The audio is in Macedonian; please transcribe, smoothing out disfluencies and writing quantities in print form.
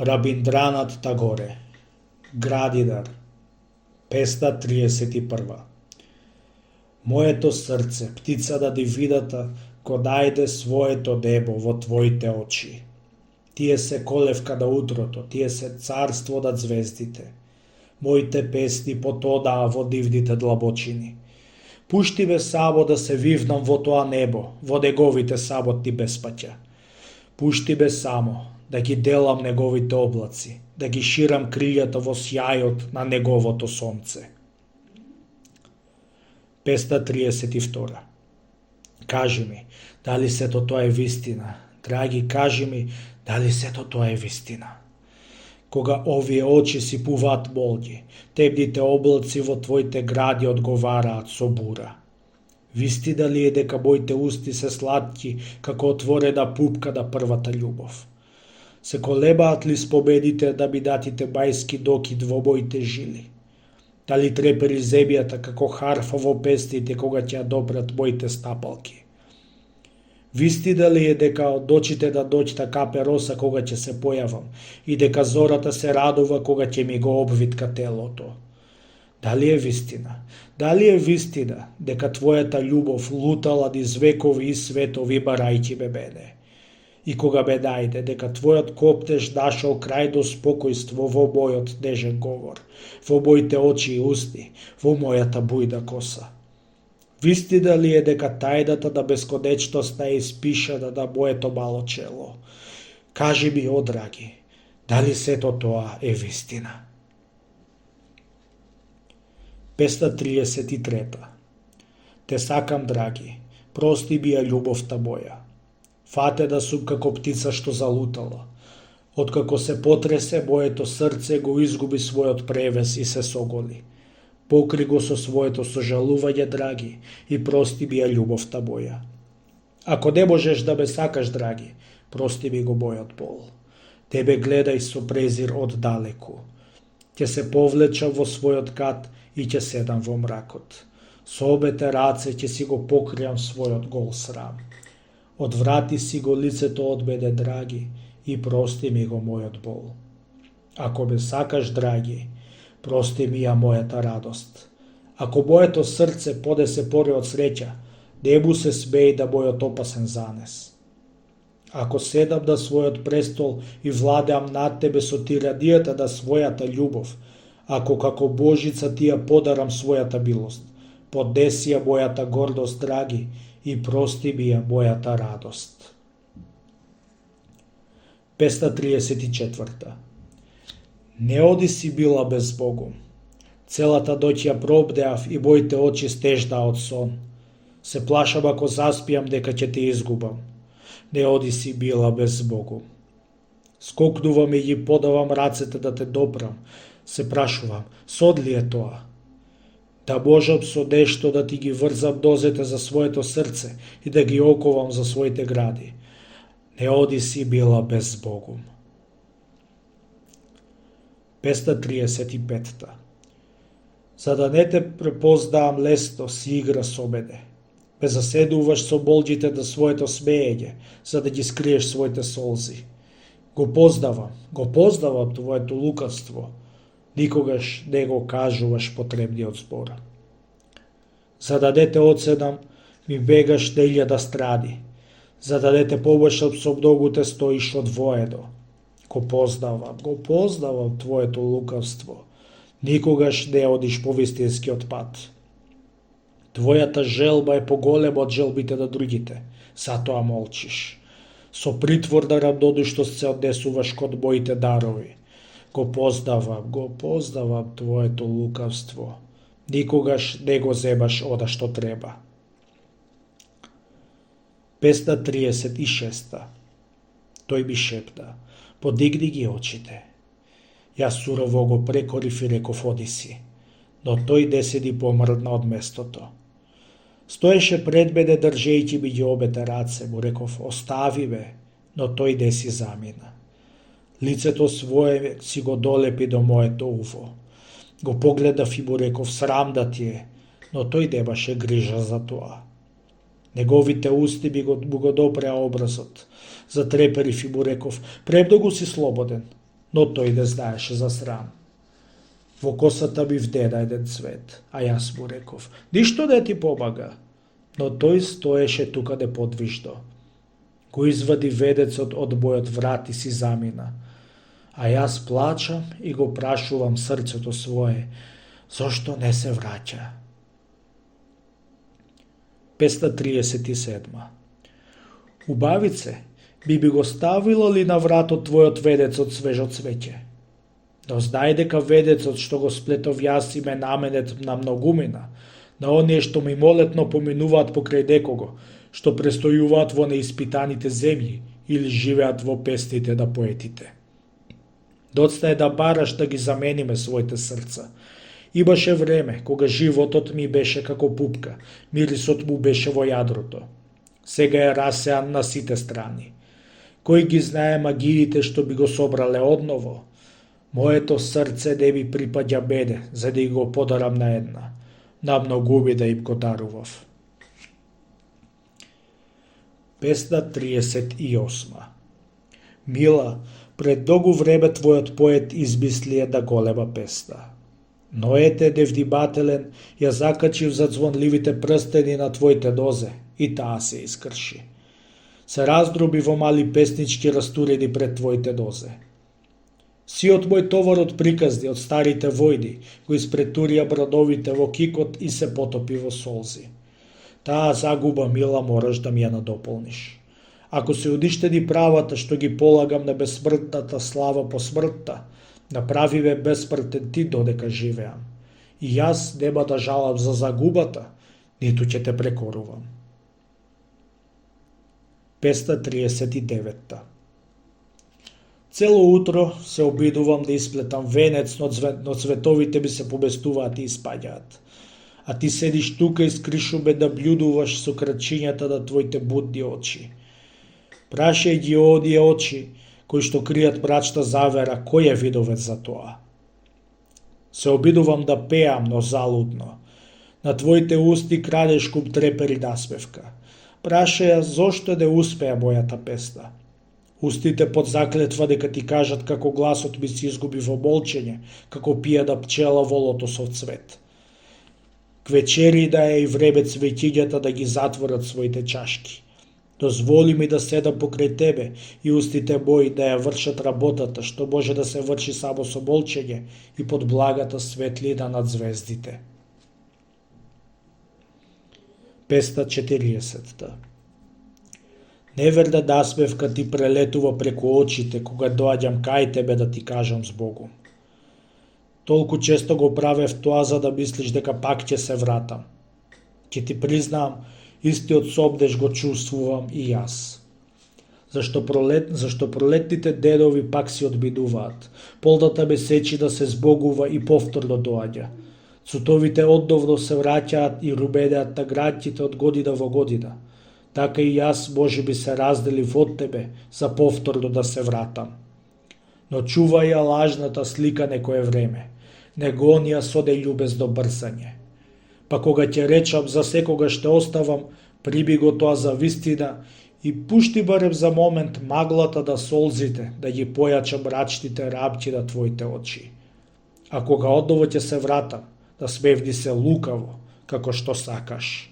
Рабиндранат Тагоре. Градидар. 531. Моето срце, птица да дивидата, ко дајде своето небо во твоите очи. Тие се колевка на утрото, тие се царство над звездите. Моите песни потонаа во дивните длабочини. Пушти ме само да се вивнам во тоа небо, во неговите саботни беспаќа. Пушти ме само да ги делам неговите облаци, да ги ширам крилјата во сјајот на неговото сонце. 532. Кажи ми, дали сето тоа е вистина? Драги, кажи ми, дали сето тоа е вистина? Кога овие очи сипуваат молњи, темните облаци во твоите гради одговараат со бура. Вистина ли е дека моите усти се сладки како отворена пупка на првата љубов? Се колебаат ли спомените на минатите мајски докид во моите жили? Дали трепери земјата како харфа во песните кога ќе ја допрат моите стапалки? Вистина ли е дека од очите на ноќта капе роса кога ќе се појавам и дека зората се радува кога ќе ми го обвитка телото? Дали е вистина? Дали е вистина дека твојата љубов лутала низ векови и светови барајќи ме мене? И кога ме најде, дека твојот коптеж нашол крајно спокојство во мојот нежен говор, во моите очи и усти, во мојата бујна коса. Вистина ли е дека тајната на бесконечноста е испишана на моето мало чело? Кажи ми, о драги, дали сето тоа е вистина? 533. Те сакам, драги, прости ми ја љубовта моја. Фатена сум како птица што залутала. Откако се потресе, моето срце го изгуби својот превес и се соголи. Покри го со своето сожалување, драги, и прости ми ја љубовта моја. Ако не можеш да ме сакаш, драги, прости ми го мојот бол. Тебе гледај со презир од далеку. Ќе се повлечам во својот кат и ќе седам во мракот. Со обете раце ќе си го покријам својот гол срам. Одврати си го лицето од мене, драги, и прости ми го мојот бол. Ако ме сакаш, драги, прости ми ја мојата радост. Ако моето срце подесе поре од среќа, не му се смеј да мојот опасен занес. Ако седам на својот престол и владеам над тебе со тиранијата на својата љубов, ако како Божица ти ја подарам својата милост, поднеси ја мојата гордост, драги, и прости ми ја мојата радост. 534. Не оди си била без Богом. Целата ноќ ја пробдеав и моите очи стеждаа од сон. Се плашам ако заспијам дека ќе те изгубам. Не оди си била без Богом. Скокнувам и ги подавам рацете да те допрам. Се прашувам, сод ли е тоа? Да можам со нешто да ти ги врзам дозете за своето срце и да ги оковам за своите гради. Не оди си била без Богом. 535. За да не те препознаам лесно, си игра со мене. Ме заседуваш со болџите на своето смеење, за да ги скриеш своите солзи. Го познавам твоето лукавство. Никогаш не го кажуваш потребниот збор. За да не те оценам, ми бегаш на 1000 страни. За да не те побашам, со многу те стоиш одвоено. Го познавам твоето лукавство. Никогаш не одиш по вистинскиот пат. Твојата желба е поголема од желбите на другите, затоа молчиш. Со притворна равнодушност се однесуваш кон моите дарови. Го познавам твоето лукавство. Никогаш не го земаш ода што треба. 536. Тој ми шепна, подигни ги очите. Јас сурово го прекорив и реков, оди си, но тој не седи помрдна од местото. Стоеше пред мене држејќи ми ги обете раце, му реков, остави ме, но тој не си замина. Лицето свое си го долепи до моето уво. Го погледав и му реков, срам да ти е, но тој немаше грижа за тоа. Неговите усти му го допреа образот. Затреперив и му реков, премногу си слободен. но тој да знаеше за срам. Во косата ми вдена еден цвет, а јас му реков, ништо не ти помага. Но тој стоеше тука неподвижно. Го извади ведецот од мојот врат и си замина. А јас плачам и го прашувам срцето свое, зошто не се враќа? Песна 37. Убавице, би го ставила ли на вратот твојот ведец од свежо цвеќе? Но знај дека ведецот што го сплетов јас име наменет на многумина, на оние што мимолетно поминуваат покрај некого, што престојуваат во неиспитаните земји или живеат во песните на поетите. Доцна е да бараш да ги замениме своите срца. Имаше време кога животот ми беше како пупка, мирисот му беше во јадрото. Сега е расеан на сите страни. Кој ги знае магиите што би го собрале одново? Моето срце не ми припаѓа мене, за да го подарам на една. На многуми да им го дарував. Песна 38. Мила, пред долго време твојот поет измисли една голема песна. Но ете, невнимателен, ја закачив за звонливите прстени на твоите нозе и таа се искрши. Се раздроби во мали песнички растурени пред твоите нозе. Сиот мој товар од приказни, од старите војни, го испретурија брадовите во кикот и се потопи во солзи. Таа загуба, мила, мораш да ми ја надополниш. Ако се уништени правата што ги полагам на безсмртната слава по смртта, направи ме безсмртен ти додека живеам. И јас нема да жалам за загубата, ниту ќе те прекорувам. Песна 39. Цело утро се обидувам да исплетам венец, но цветовите ми се поместуваат и испаѓаат. А ти седиш тука и скришуме да блюдуваш со крачињата на твоите будни очи. Прашај ги оние очи, кои што кријат мрачна завера, кој е видовец за тоа? Се обидувам да пеам, но залудно. На твоите усти крадешкум трепери насмевка. Прашаја зошто не успеа мојата песна. Устите под заклетва дека ти кажат како гласот ми се изгуби во молчење, како пијана пчела во лотосов цвет. К вечери да е и време цветињата да ги затворат своите чашки. Дозволи ми да седам покрај тебе и устите мои да ја вршат работата што може да се врши само со молчење и под благата светлина над звездите. Песна 40. Неверна насмевка ти прелетува преку очите кога доаѓам кај тебе да ти кажам збогум. Толку често го правев тоа за да мислиш дека пак ќе се вратам. Ќе ти признам, истиот собдеж го чувствувам и јас. Зашто пролетните дедови пак си одбидуваат. Полната месечина се збогува и повторно доаѓа. Цутовите одновно се враќаат и румеneат на граѓите од година во година. Така и јас може би се разделив од тебе за повторно да се вратам. Но чувај ја лажната слика некое време. Не гони ја со нељубезно брзање. Па кога ќе речам за секогаш те оставам, приби го тоа за вистина и пушти барем за момент маглата да солзите, да ги појача мрачните рамки на твоите очи. А кога одново ќе се вратам, да смевни се лукаво, како што сакаш.